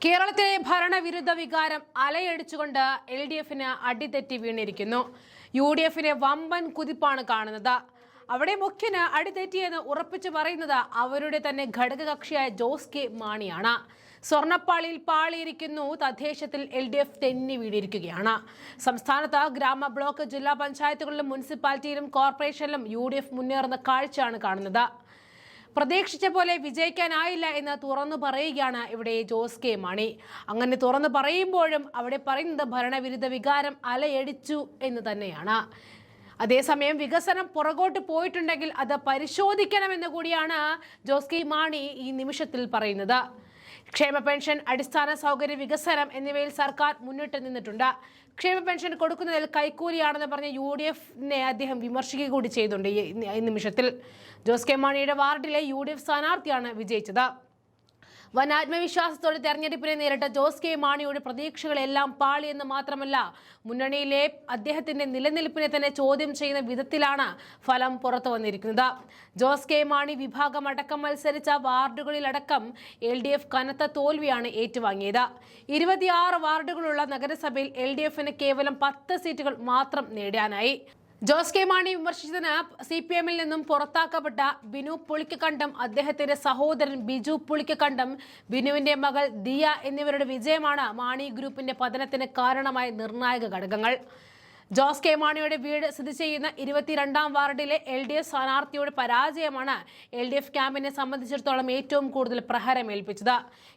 കേരളത്തിലെ ഭരണവിരുദ്ധ വികാരം അലയടിച്ചുകൊണ്ട് LDFന് അടിതെറ്റി വീണിരിക്കുന്നു. UDFന് വമ്പൻ കുതിപ്പാണ് കാണുന്നത്. അവിടെ മുഖ്യന് അടിതെറ്റിയെന്ന് ഉറപ്പിച്ചു പറയുന്നത് അവരുടെ തന്നെ ഘടകകക്ഷിയായ ജോസ് കെ മാണിയാണ്. സ്വർണ്ണപ്പാളിയിൽ പാളിയിരിക്കുന്നു. തദ്ദേശത്തിൽ LDF തെന്നി വീണിരിക്കുകയാണ്. സംസ്ഥാനത്ത് ഗ്രാമ, ബ്ലോക്ക്, ജില്ലാ പഞ്ചായത്തുകളിലും മുനിസിപ്പാലിറ്റിയിലും കോർപ്പറേഷനിലും UDF മുന്നേറുന്ന കാഴ്ചയാണ് കാണുന്നത്. പ്രതീക്ഷിച്ച പോലെ വിജയിക്കാനായില്ല എന്ന് തുറന്നു പറയുകയാണ് ഇവിടെ ജോസ് കെ മാണി. അങ്ങനെ തുറന്നു പറയുമ്പോഴും അവിടെ പറയുന്നത് ഭരണവിരുദ്ധ വികാരം അലയടിച്ചു എന്ന് തന്നെയാണ്. അതേസമയം വികസനം പുറകോട്ട് പോയിട്ടുണ്ടെങ്കിൽ അത് പരിശോധിക്കണമെന്ന് കൂടിയാണ് ജോസ് കെ മാണി ഈ നിമിഷത്തിൽ പറയുന്നത്. ക്ഷേമ പെൻഷൻ, അടിസ്ഥാന സൗകര്യ വികസനം എന്നിവയിൽ സർക്കാർ മുന്നിട്ട് നിന്നിട്ടുണ്ട്. ക്ഷേമ പെൻഷൻ കൊടുക്കുന്നതിൽ കൈക്കൂലിയാണെന്ന് പറഞ്ഞ UDFനെ അദ്ദേഹം വിമർശിക്കുക കൂടി ചെയ്തിട്ടുണ്ട്. ഈ നിമിഷത്തിൽ ജോസ് കെ മാണിയുടെ വാർഡിലെ UDF സ്ഥാനാർത്ഥിയാണ് വിജയിച്ചത്. വൻ ആത്മവിശ്വാസത്തോടെ തെരഞ്ഞെടുപ്പിനെ നേരിട്ട ജോസ് കെ മാണിയുടെ പ്രതീക്ഷകളെല്ലാം പാളിയെന്ന് മാത്രമല്ല, മുന്നണിയിലെ അദ്ദേഹത്തിന്റെ നിലനിൽപ്പിനെ തന്നെ ചോദ്യം ചെയ്യുന്ന വിധത്തിലാണ് ഫലം പുറത്തു വന്നിരിക്കുന്നത്. ജോസ് കെ മാണി വിഭാഗം അടക്കം മത്സരിച്ച വാർഡുകളിലടക്കം LDF കനത്ത തോൽവിയാണ് ഏറ്റുവാങ്ങിയത്. 26 വാർഡുകളുള്ള നഗരസഭയിൽ LDFന് കേവലം 10 സീറ്റുകൾ മാത്രം നേടാനായി. ജോസ് കെ മാണി വിമർശിച്ചതിന് CPMൽ നിന്നും പുറത്താക്കപ്പെട്ട ബിനു പുളിക്കക്കണ്ടം, അദ്ദേഹത്തിന്റെ സഹോദരൻ ബിജു പുളിക്കക്കണ്ടം, ബിനുവിന്റെ മകൾ ദിയ എന്നിവരുടെ വിജയമാണ് മാണി ഗ്രൂപ്പിന്റെ പതനത്തിന് കാരണമായ നിർണായക ഘടകങ്ങൾ. ജോസ് കെ മാണിയുടെ വീട് സ്ഥിതി ചെയ്യുന്ന 22ാം വാർഡിലെ LDF സ്ഥാനാർത്ഥിയുടെ പരാജയമാണ് LDF ക്യാമ്പിനെ സംബന്ധിച്ചിടത്തോളം ഏറ്റവും കൂടുതൽ പ്രഹരമേൽപ്പിച്ചത്.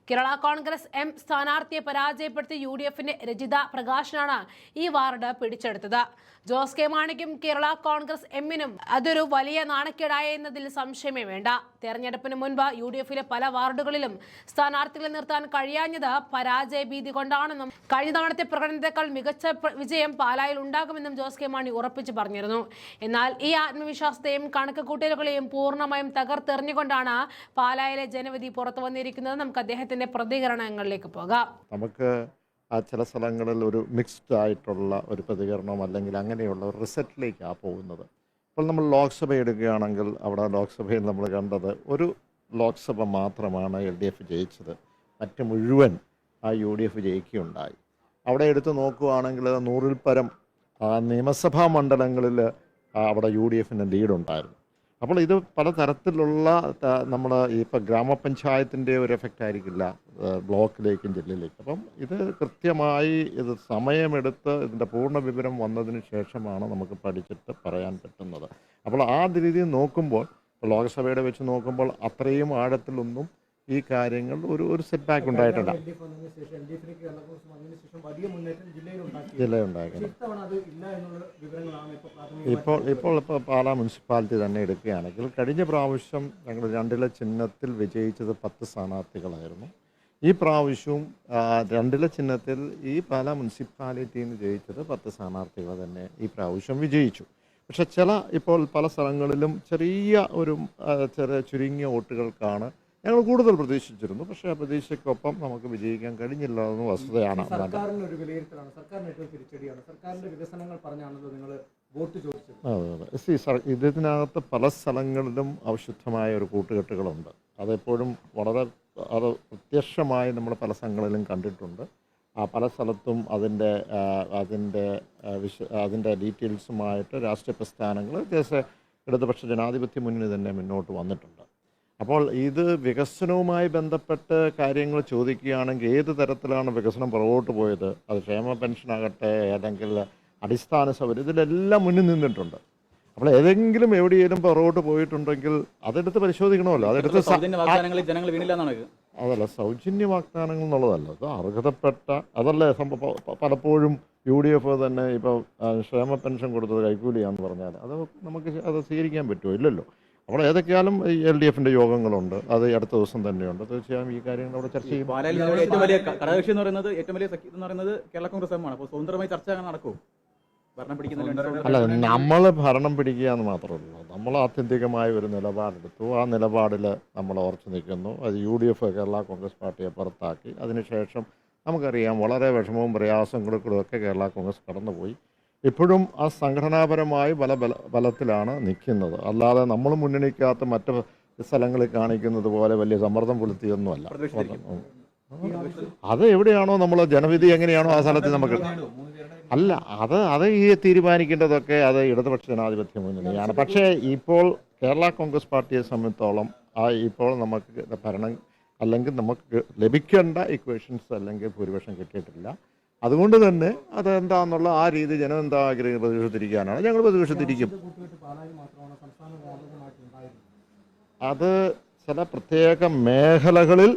കേരള കോൺഗ്രസ് M സ്ഥാനാർത്ഥിയെ പരാജയപ്പെടുത്തി UDFന്റെ രജിത പ്രകാശനാണ് ഈ വാർഡ് പിടിച്ചെടുത്തത്. ജോസ് കെ മാണിക്കും കേരള കോൺഗ്രസ് Mനും അതൊരു വലിയ നാണക്കേടായ എന്നതിൽ സംശയമേ വേണ്ട. തെരഞ്ഞെടുപ്പിന് മുൻപ് UDFിലെ പല വാർഡുകളിലും സ്ഥാനാർത്ഥികളെ നിർത്താൻ കഴിയാഞ്ഞത് പരാജയ ഭീതി കൊണ്ടാണെന്നും കഴിഞ്ഞ തവണത്തെ പ്രകടനത്തെക്കാൾ മികച്ച വിജയം പാലായിൽ ഉണ്ടാകുമെന്നും ജോസ് കെ മാണി ഉറപ്പിച്ചു പറഞ്ഞിരുന്നു. എന്നാൽ ഈ ആത്മവിശ്വാസത്തെയും കണക്ക് കൂട്ടലുകളെയും പൂർണ്ണമായും തകർത്തെറിഞ്ഞുകൊണ്ടാണ് പാലായിലെ ജനവിധി പുറത്തു വന്നിരിക്കുന്നത്. നമുക്ക് അദ്ദേഹത്തിന്റെ പ്രതികരണങ്ങളിലേക്ക് പോകാം. നമുക്ക് ചില സ്ഥലങ്ങളിൽ ഒരു മിക്സ്ഡ് ആയിട്ടുള്ള ഒരു പ്രതികരണം അല്ലെങ്കിൽ അങ്ങനെയുള്ള ഒരു റിസൾട്ടിലേക്കാണ് പോകുന്നത്. ഇപ്പോൾ നമ്മൾ ലോക്സഭ എടുക്കുകയാണെങ്കിൽ അവിടെ ലോക്സഭയിൽ നമ്മൾ കണ്ടത് ഒരു ലോക്സഭ മാത്രമാണ് LDF ജയിച്ചത്. മറ്റ് മുഴുവൻ UDF ജയിക്കുകയുണ്ടായി. അവിടെ എടുത്ത് നോക്കുകയാണെങ്കിൽ 100-ൽ പരം നിയമസഭാ മണ്ഡലങ്ങളിൽ അവിടെ UDFന് ലീഡുണ്ടായിരുന്നു. അപ്പോൾ ഇത് പലതരത്തിലുള്ള നമ്മൾ ഇപ്പോൾ ഗ്രാമപഞ്ചായത്തിൻ്റെ ഒരു എഫക്റ്റ് ആയിരിക്കില്ല ബ്ലോക്കിലേക്കും ജില്ലയിലേക്കും. അപ്പം ഇത് കൃത്യമായി ഇത് സമയമെടുത്ത് ഇതിൻ്റെ പൂർണ്ണ വിവരം വന്നതിന് ശേഷമാണ് നമുക്ക് പഠിച്ചിട്ട് പറയാൻ പറ്റുന്നത്. അപ്പോൾ ആ രീതിയിൽ നോക്കുമ്പോൾ ലോക്സഭയുടെ വെച്ച് നോക്കുമ്പോൾ അത്രയും ആഴത്തിലൊന്നും ഈ കാര്യങ്ങൾ ഒരു സെറ്റ് ബാക്ക് ഉണ്ടായിട്ടില്ല. ജില്ലയുണ്ടായിരുന്നു. ഇപ്പോൾ പാലാ മുനിസിപ്പാലിറ്റി തന്നെ എടുക്കുകയാണെങ്കിൽ കഴിഞ്ഞ പ്രാവശ്യം ഞങ്ങൾ 2ലെ ചിഹ്നത്തിൽ വിജയിച്ചത് 10 സ്ഥാനാർത്ഥികളായിരുന്നു. ഈ പ്രാവശ്യവും 2ലെ ചിഹ്നത്തിൽ ഈ പാലാ മുനിസിപ്പാലിറ്റിയിൽ നിന്ന് ജയിച്ചത് 10 സ്ഥാനാർത്ഥികൾ തന്നെ ഈ പ്രാവശ്യം വിജയിച്ചു. പക്ഷെ ഇപ്പോൾ പല സ്ഥലങ്ങളിലും ചുരുങ്ങിയ വോട്ടുകൾക്കാണ് ഞങ്ങൾ കൂടുതൽ പ്രതീക്ഷിച്ചിരുന്നു. പക്ഷേ ആ പ്രതീക്ഷയ്ക്കൊപ്പം നമുക്ക് വിജയിക്കാൻ കഴിഞ്ഞില്ല എന്ന വസ്തുതയാണ്. ഇതിനകത്ത് പല സ്ഥലങ്ങളിലും അവിശുദ്ധമായ ഒരു കൂട്ടുകെട്ടുകളുണ്ട്. അതെപ്പോഴും വളരെ പ്രത്യക്ഷമായി നമ്മൾ പല സ്ഥലങ്ങളിലും കണ്ടിട്ടുണ്ട്. പല സ്ഥലത്തും അതിൻ്റെ ഡീറ്റെയിൽസുമായിട്ട് രാഷ്ട്രീയ പ്രസ്ഥാനങ്ങൾ ഇടതുപക്ഷ ജനാധിപത്യ മുന്നണി തന്നെ മുന്നോട്ട് വന്നിട്ടുണ്ട്. അപ്പോൾ ഇത് വികസനവുമായി ബന്ധപ്പെട്ട് കാര്യങ്ങൾ ചോദിക്കുകയാണെങ്കിൽ ഏത് തരത്തിലാണ് വികസനം പുറകോട്ട് പോയത്, അത് ക്ഷേമ പെൻഷനാകട്ടെ അല്ലെങ്കിൽ അടിസ്ഥാന സൗകര്യം, ഇതിലെല്ലാം മുന്നിൽ നിന്നിട്ടുണ്ട്. അപ്പോൾ ഏതെങ്കിലും എവിടെയെങ്കിലും പുറകോട്ട് പോയിട്ടുണ്ടെങ്കിൽ അതെടുത്ത് പരിശോധിക്കണമല്ലോ. അതല്ല സൗജന്യ വാഗ്ദാനങ്ങൾ എന്നുള്ളതല്ല, അത് അർഹതപ്പെട്ട അതല്ലേ പലപ്പോഴും UDF തന്നെ ഇപ്പോൾ ക്ഷേമ പെൻഷൻ കൊടുത്തത് കൈക്കൂലിയാന്ന് പറഞ്ഞാൽ അത് സ്വീകരിക്കാൻ പറ്റുമോ? ഇല്ലല്ലോ. അപ്പോൾ ഏതൊക്കെയാലും LDFന്റെ യോഗങ്ങളുണ്ട്, അത് അടുത്ത ദിവസം തന്നെയുണ്ട്. തീർച്ചയായും ഈ കാര്യങ്ങൾ അവിടെ ചർച്ച ചെയ്യും. ഏറ്റവും വലിയ ഘടകകക്ഷി എന്ന് പറയുന്നത്, ഏറ്റവും വലിയ സഖ്യം എന്ന് പറയുന്നത് കേരള കോൺഗ്രസ് ആണ്. അപ്പോൾ സ്വതന്ത്രമായി ചർച്ച നടക്കും. ഭരണം പിടിക്കുന്ന അല്ല, നമ്മൾ ഭരണം പിടിക്കുക എന്ന് മാത്രമല്ല, നമ്മൾ ആത്യന്തികമായ ഒരു നിലപാടെടുത്തു. ആ നിലപാടിൽ നമ്മൾ ഉറച്ചു നിൽക്കുന്നു. അത് UDF കേരള കോൺഗ്രസ് പാർട്ടിയെ പുറത്താക്കി. അതിനുശേഷം നമുക്കറിയാം വളരെ വിഷമവും പ്രയാസങ്ങളും ഒക്കെ കേരള കോൺഗ്രസ് കടന്നുപോയി. ഇപ്പോഴും ആ സംഘടനാപരമായി ബലത്തിലാണ് നിൽക്കുന്നത്. അല്ലാതെ നമ്മൾ മുന്നണിക്കകത്ത് മറ്റ് സ്ഥലങ്ങളിൽ കാണിക്കുന്നത് പോലെ വലിയ സമ്മർദ്ദം പുലർത്തിയൊന്നുമല്ല. അത് എവിടെയാണോ നമ്മൾ ജനവിധി എങ്ങനെയാണോ ആ സ്ഥലത്ത് നമുക്ക് അല്ല അത് ഈ തീരുമാനിക്കേണ്ടതൊക്കെ അത് ഇടതുപക്ഷ ജനാധിപത്യ മുന്നണിയാണ്. പക്ഷേ ഇപ്പോൾ കേരള കോൺഗ്രസ് പാർട്ടിയെ സംബന്ധിച്ചോളം ഇപ്പോൾ നമുക്ക് ഭരണം അല്ലെങ്കിൽ നമുക്ക് ലഭിക്കേണ്ട ഇക്വേഷൻസ് അല്ലെങ്കിൽ ഭൂരിപക്ഷം കിട്ടിയിട്ടില്ല. അതുകൊണ്ട് തന്നെ അതെന്താന്നുള്ള ആ രീതി ജനം എന്താ ആഗ്രഹിക്കുന്നത് പ്രതിപക്ഷത്തിരിക്കാനാണ്. ഞങ്ങൾ പ്രതിപക്ഷത്തിരിക്കും. അത് ചില പ്രത്യേക മേഖലകളിൽ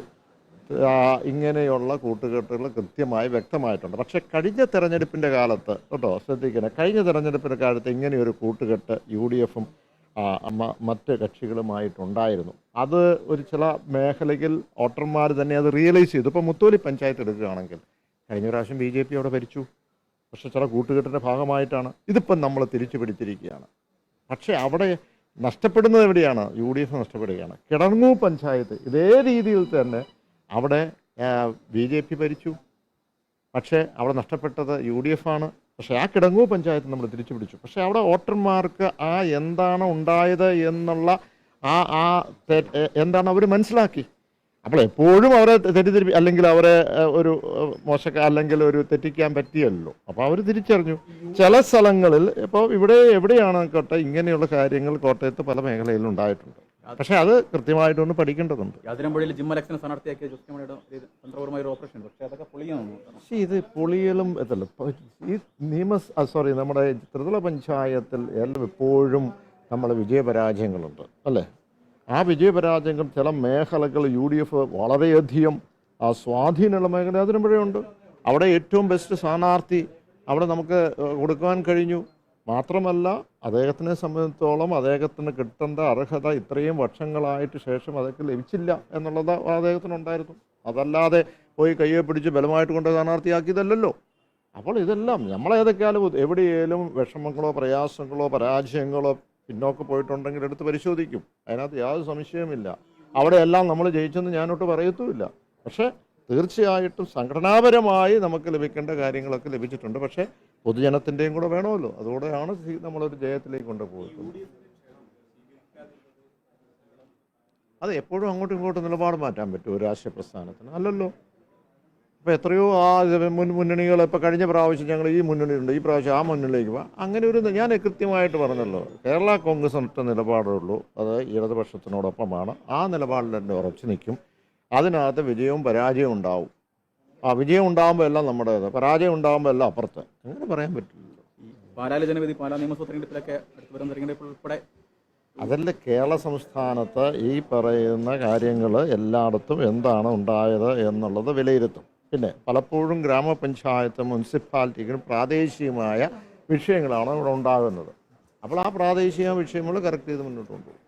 ഇങ്ങനെയുള്ള കൂട്ടുകെട്ടുകൾ കൃത്യമായി വ്യക്തമായിട്ടുണ്ട്. പക്ഷേ കഴിഞ്ഞ തെരഞ്ഞെടുപ്പിൻ്റെ കാലത്ത് കേട്ടോ ശ്രദ്ധിക്കണം, കഴിഞ്ഞ തെരഞ്ഞെടുപ്പിൻ്റെ കാലത്ത് ഇങ്ങനെയൊരു കൂട്ടുകെട്ട് UDFും മറ്റ് കക്ഷികളുമായിട്ടുണ്ടായിരുന്നു. അത് ഒരു ചില മേഖലയിൽ വോട്ടർമാർ തന്നെ അത് റിയലൈസ് ചെയ്തു. ഇപ്പോൾ മുത്തോലി പഞ്ചായത്ത് എടുക്കുകയാണെങ്കിൽ കഴിഞ്ഞ പ്രാവശ്യം BJP അവിടെ ഭരിച്ചു. പക്ഷേ ചില കൂട്ടുകെട്ടിൻ്റെ ഭാഗമായിട്ടാണ്. ഇതിപ്പം നമ്മൾ തിരിച്ചു പിടിച്ചിരിക്കുകയാണ്. പക്ഷേ അവിടെ നഷ്ടപ്പെടുന്നത് എവിടെയാണ്? UDF നഷ്ടപ്പെടുകയാണ്. കിടങ്ങൂർ പഞ്ചായത്ത് ഇതേ രീതിയിൽ തന്നെ അവിടെ BJP ഭരിച്ചു. പക്ഷേ അവിടെ നഷ്ടപ്പെട്ടത് UDF ആണ്. പക്ഷേ ആ കിടങ്ങൂർ പഞ്ചായത്ത് നമ്മൾ തിരിച്ചു പിടിച്ചു. പക്ഷേ അവിടെ വോട്ടർമാർക്ക് എന്താണ് ഉണ്ടായത് എന്നുള്ള എന്താണ് അവർ മനസ്സിലാക്കി. അപ്പോൾ എപ്പോഴും അവരെ തെറ്റിദ്ധരിപ്പി അല്ലെങ്കിൽ അവരെ ഒരു അല്ലെങ്കിൽ ഒരു തെറ്റിക്കാൻ പറ്റിയല്ലോ. അപ്പോൾ അവർ തിരിച്ചറിഞ്ഞു. ചില സ്ഥലങ്ങളിൽ ഇപ്പോൾ എവിടെയാണ് കേട്ടെ ഇങ്ങനെയുള്ള കാര്യങ്ങൾ കോട്ടയത്ത് പല മേഖലയിലും ഉണ്ടായിട്ടുണ്ട്. പക്ഷേ അത് കൃത്യമായിട്ടൊന്ന് പഠിക്കേണ്ടതുണ്ട്. ഇത് പൊളിയലും എത്തല്ല. ഈ നമ്മുടെ ത്രിതല പഞ്ചായത്തിൽ എപ്പോഴും നമ്മൾ വിജയപരാജയങ്ങളുണ്ട് അല്ലേ? ആ വിജയപരാജയങ്ങൾ ചില മേഖലകൾ UDF വളരെയധികം സ്വാധീനമുള്ള മേഖല അതിനുമ്പോഴുണ്ട്. അവിടെ ഏറ്റവും ബെസ്റ്റ് സ്ഥാനാർത്ഥി അവിടെ നമുക്ക് കൊടുക്കാൻ കഴിഞ്ഞു. മാത്രമല്ല അദ്ദേഹത്തിനെ സംബന്ധിച്ചോളം അദ്ദേഹത്തിന് കിട്ടേണ്ട അർഹത ഇത്രയും വർഷങ്ങളായിട്ട് ശേഷം അതൊക്കെ ലഭിച്ചില്ല എന്നുള്ളത് അദ്ദേഹത്തിനുണ്ടായിരുന്നു. അതല്ലാതെ പോയി കയ്യെ പിടിച്ച് ബലമായിട്ട് കൊണ്ട് സ്ഥാനാർത്ഥിയാക്കിയതല്ലല്ലോ. അപ്പോൾ ഇതെല്ലാം നമ്മളേതൊക്കെയാലും എവിടെയെങ്കിലും വിഷമങ്ങളോ പ്രയാസങ്ങളോ പരാജയങ്ങളോ പിന്നോക്ക് പോയിട്ടുണ്ടെങ്കിൽ എടുത്ത് പരിശോധിക്കും. അതിനകത്ത് യാതൊരു സംശയവുമില്ല. അവിടെയെല്ലാം നമ്മൾ ജയിച്ചെന്ന് ഞാനൊട്ട് പറയത്തുമില്ല. പക്ഷേ തീർച്ചയായിട്ടും സംഘടനാപരമായി നമുക്ക് ലഭിക്കേണ്ട കാര്യങ്ങളൊക്കെ ലഭിച്ചിട്ടുണ്ട്. പക്ഷേ പൊതുജനത്തിൻ്റെയും കൂടെ വേണമല്ലോ. അതുകൂടെയാണ് നമ്മളൊരു ജയത്തിലേക്ക് കൊണ്ടുപോയിട്ടുള്ളത്. അത് എപ്പോഴും അങ്ങോട്ടും ഇങ്ങോട്ടും നിലപാട് മാറ്റാൻ പറ്റും ഒരു രാഷ്ട്രീയ പ്രസ്ഥാനത്തിന്? അല്ലല്ലോ. ഇപ്പോൾ എത്രയോ മുന്നണികൾ ഇപ്പോൾ കഴിഞ്ഞ പ്രാവശ്യം ഞങ്ങൾ ഈ മുന്നണിയുണ്ട്, ഈ പ്രാവശ്യം ആ മുന്നണിയിലേക്ക് പോകാം. അങ്ങനെ ഒരു ഞാൻ കൃത്യമായിട്ട് പറഞ്ഞല്ലോ, കേരള കോൺഗ്രസ് ഒറ്റ നിലപാടേ ഉള്ളൂ. അത് ഇടതുപക്ഷത്തിനോടൊപ്പമാണ്. ആ നിലപാടിൽ തന്നെ ഉറച്ചു നിൽക്കും. അതിനകത്ത് വിജയവും പരാജയവും ഉണ്ടാവും. വിജയം ഉണ്ടാകുമ്പോൾ എല്ലാം നമ്മുടേത്, പരാജയം ഉണ്ടാകുമ്പോൾ എല്ലാം അപ്പുറത്ത്. അങ്ങനെ പറയാൻ പറ്റില്ലല്ലോ. പാലാ നിയമസഭാ തെരഞ്ഞെടുപ്പിലൊക്കെ ഉൾപ്പെടെ അതല്ല, കേരള സംസ്ഥാനത്ത് ഈ പറയുന്ന കാര്യങ്ങൾ എല്ലായിടത്തും എന്താണ് ഉണ്ടായത് എന്നുള്ളത് വിലയിരുത്തും. പിന്നെ പലപ്പോഴും ഗ്രാമപഞ്ചായത്ത് മുനിസിപ്പാലിറ്റിക്കും പ്രാദേശികമായ വിഷയങ്ങളാണ് ഇവിടെ ഉണ്ടാകുന്നത്. അപ്പോൾ ആ പ്രാദേശിക വിഷയങ്ങൾ കറക്റ്റ് ചെയ്ത് മുന്നോട്ട് കൊണ്ടുപോകും.